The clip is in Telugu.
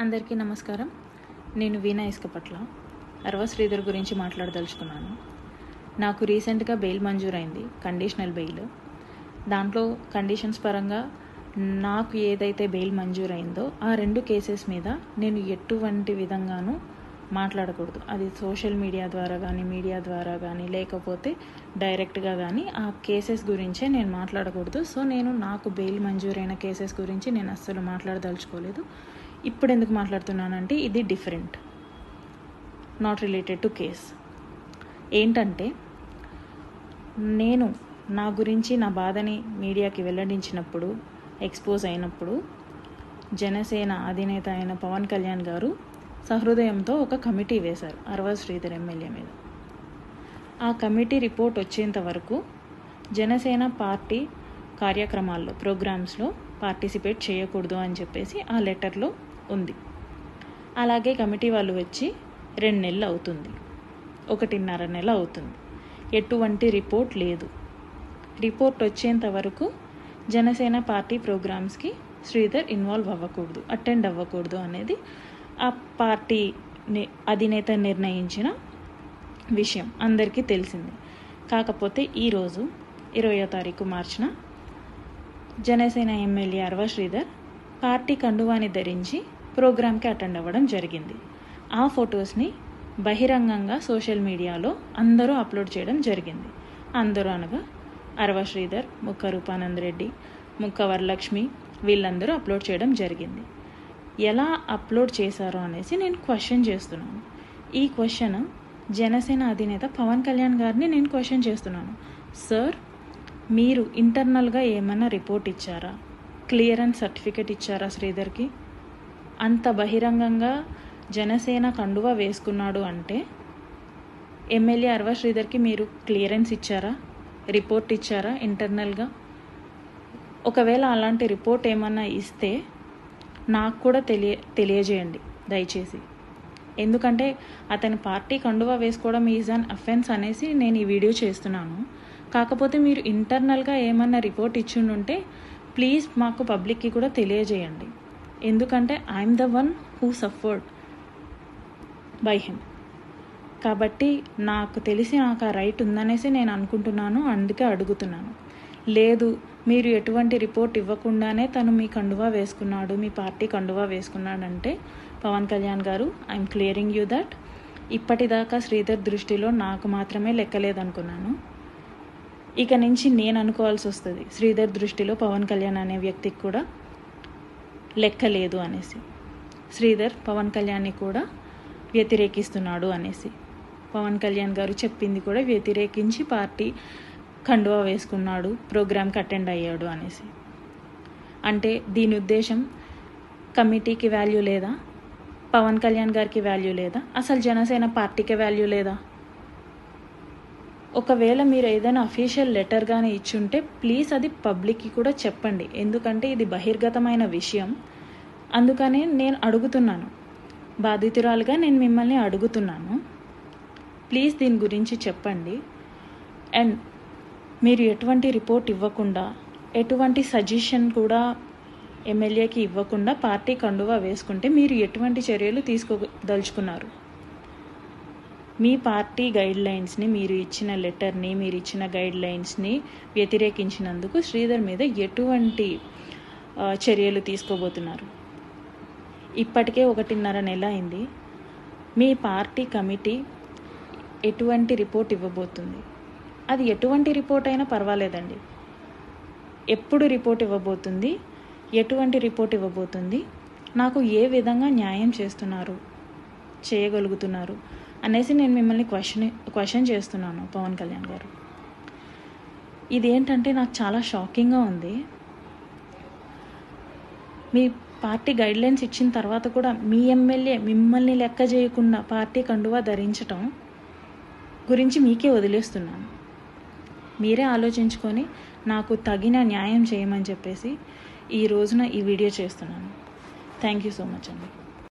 అందరికీ నమస్కారం. నేను వీణా ఇసుకపట్ల అరవ శ్రీధర్ గురించి మాట్లాడదలుచుకున్నాను. నాకు రీసెంట్గా బెయిల్ మంజూరైంది, కండిషనల్ బెయిల్. దాంట్లో కండిషన్స్ పరంగా నాకు ఏదైతే బెయిల్ మంజూరైందో ఆ 2 కేసెస్ మీద నేను ఎటువంటి విధంగానూ మాట్లాడకూడదు. అది సోషల్ మీడియా ద్వారా కానీ, మీడియా ద్వారా కానీ, లేకపోతే డైరెక్ట్గా కానీ ఆ కేసెస్ గురించే నేను మాట్లాడకూడదు. సో నాకు బెయిల్ మంజూరైన కేసెస్ గురించి నేను అస్సలు మాట్లాడదలుచుకోలేదు. ఇప్పుడు ఎందుకు మాట్లాడుతున్నానంటే ఇది different, not related to case. ఏంటంటే నేను నా గురించి నా బాధని మీడియాకి వెల్లడించినప్పుడు, ఎక్స్పోజ్ అయినప్పుడు జనసేన అధినేత అయిన పవన్ కళ్యాణ్ గారు సహృదయంతో ఒక కమిటీ వేశారు అరవ శ్రీధర్ ఎమ్మెల్యే మీద. ఆ కమిటీ రిపోర్ట్ వచ్చేంత వరకు జనసేన పార్టీ కార్యక్రమాల్లో, ప్రోగ్రామ్స్లో పార్టిసిపేట్ చేయకూడదు అని చెప్పేసి ఆ లెటర్లో ఉంది. అలాగే కమిటీ వాళ్ళు వచ్చి 2 నెలలు అవుతుంది, 1.5 నెల అవుతుంది. ఎటువంటి రిపోర్ట్ లేదు. రిపోర్ట్ వచ్చేంత వరకు జనసేన పార్టీ ప్రోగ్రామ్స్కి శ్రీధర్ ఇన్వాల్వ్ అవ్వకూడదు, అటెండ్ అవ్వకూడదు అనేది ఆ పార్టీ అధినేత నిర్ణయించిన విషయం అందరికీ తెలిసింది. కాకపోతే ఈరోజు 20వ తారీఖు మార్చిన జనసేన ఎమ్మెల్యే అరవ శ్రీధర్ పార్టీ కండువాని ధరించి ప్రోగ్రామ్కి అటెండ్ అవ్వడం జరిగింది. ఆ ఫొటోస్ని బహిరంగంగా సోషల్ మీడియాలో అందరూ అప్లోడ్ చేయడం జరిగింది. అందరూ అనగా అరవ శ్రీధర్, ముక్క రూపానంద్ రెడ్డి, ముక్క వరలక్ష్మి, వీళ్ళందరూ అప్లోడ్ చేయడం జరిగింది. ఎలా అప్లోడ్ చేశారో అనేసి నేను క్వశ్చన్ చేస్తున్నాను. ఈ క్వశ్చన్ జనసేన అధినేత పవన్ కళ్యాణ్ గారిని నేను క్వశ్చన్ చేస్తున్నాను. సార్, మీరు ఇంటర్నల్గా ఏమైనా రిపోర్ట్ ఇచ్చారా? క్లియరెన్స్ సర్టిఫికేట్ ఇచ్చారా శ్రీధర్కి? అంత బహిరంగంగా జనసేన కండువా వేసుకున్నాడు అంటే ఎమ్మెల్యే అరవ శ్రీధర్కి మీరు క్లియరెన్స్ ఇచ్చారా? రిపోర్ట్ ఇచ్చారా ఇంటర్నల్గా? ఒకవేళ అలాంటి రిపోర్ట్ ఏమన్నా ఇస్తే నాకు కూడా తెలియజేయండి దయచేసి. ఎందుకంటే అతని పార్టీ కండువా వేసుకోవడం ఈజ్ అన్ అఫెన్స్ అనేసి నేను ఈ వీడియో చేస్తున్నాను. కాకపోతే మీరు ఇంటర్నల్గా ఏమన్నా రిపోర్ట్ ఇచ్చిండుంటే ప్లీజ్ మాకు పబ్లిక్కి కూడా తెలియజేయండి. ఎందుకంటే I'm the one who suffered by him. కాబట్టి నాకు తెలిసి నాకు ఆ రైట్ ఉందనేసి నేను అనుకుంటున్నాను, అందుకే అడుగుతున్నాను. లేదు, మీరు ఎటువంటి రిపోర్ట్ ఇవ్వకుండానే తను మీ కండువా వేసుకున్నాడు, మీ పార్టీ కండువా వేసుకున్నాడంటే పవన్ కళ్యాణ్ గారు, ఐఎమ్ క్లియరింగ్ యూ దట్ ఇప్పటిదాకా శ్రీధర్ దృష్టిలో నాకు మాత్రమే లెక్కలేదనుకున్నాను. ఇక నుంచి నేను అనుకోవాల్సి వస్తుంది శ్రీధర్ దృష్టిలో పవన్ కళ్యాణ్ అనే వ్యక్తికి కూడా లెక్క లేదు అనేసి. శ్రీధర్ పవన్ కళ్యాణ్ని కూడా వ్యతిరేకిస్తున్నాడు అనేసి, పవన్ కళ్యాణ్ గారు చెప్పింది కూడా వ్యతిరేకించి పార్టీ కండువా వేసుకున్నాడు, ప్రోగ్రామ్కి అటెండ్ అయ్యాడు అనేసి. అంటే దీని ఉద్దేశం కమిటీకి వాల్యూ లేదా? పవన్ కళ్యాణ్ గారికి వాల్యూ లేదా? అసలు జనసేన పార్టీకి వాల్యూ లేదా? ఒకవేళ మీరు ఏదైనా అఫీషియల్ లెటర్ కానీ ఇచ్చుంటే ప్లీజ్ అది పబ్లిక్కి కూడా చెప్పండి. ఎందుకంటే ఇది బహిర్గతమైన విషయం. అందుకనే నేను అడుగుతున్నాను, బాధితురాలుగా నేను మిమ్మల్ని అడుగుతున్నాను, ప్లీజ్ దీని గురించి చెప్పండి. అండ్ మీరు ఎటువంటి రిపోర్ట్ ఇవ్వకుండా, ఎటువంటి సజెషన్ కూడా ఎమ్మెల్యేకి ఇవ్వకుండా పార్టీ కండువా వేసుకుంటే మీరు ఎటువంటి చర్యలు తీసుకోదలుచుకున్నారు? మీ పార్టీ గైడ్లైన్స్ని, మీరు ఇచ్చిన లెటర్ని, మీరు ఇచ్చిన గైడ్లైన్స్ని వ్యతిరేకించినందుకు శ్రీధర్ మీద ఎటువంటి చర్యలు తీసుకోబోతున్నారు? ఇప్పటికే 1.5 నెల అయింది. మీ పార్టీ కమిటీ ఎటువంటి రిపోర్ట్ ఇవ్వబోతుంది? అది ఎటువంటి రిపోర్ట్ అయినా పర్వాలేదండి. ఎప్పుడు రిపోర్ట్ ఇవ్వబోతుంది? ఎటువంటి రిపోర్ట్ ఇవ్వబోతుంది? నాకు ఏ విధంగా న్యాయం చేయగలుగుతున్నారు అనేసి నేను మిమ్మల్ని క్వశ్చన్ చేస్తున్నాను పవన్ కళ్యాణ్ గారు. ఇదేంటంటే నాకు చాలా షాకింగ్గా ఉంది. మీ పార్టీ గైడ్లైన్స్ ఇచ్చిన తర్వాత కూడా మీ ఎమ్మెల్యే మిమ్మల్ని లెక్క చేయకుండా పార్టీ కండువా ధరించటం గురించి మీకే వదిలేస్తున్నాను. మీరే ఆలోచించుకొని నాకు తగిన న్యాయం చేయమని చెప్పేసి ఈ రోజున ఈ వీడియో చేస్తున్నాను. థ్యాంక్ యూ సో మచ్ అండి.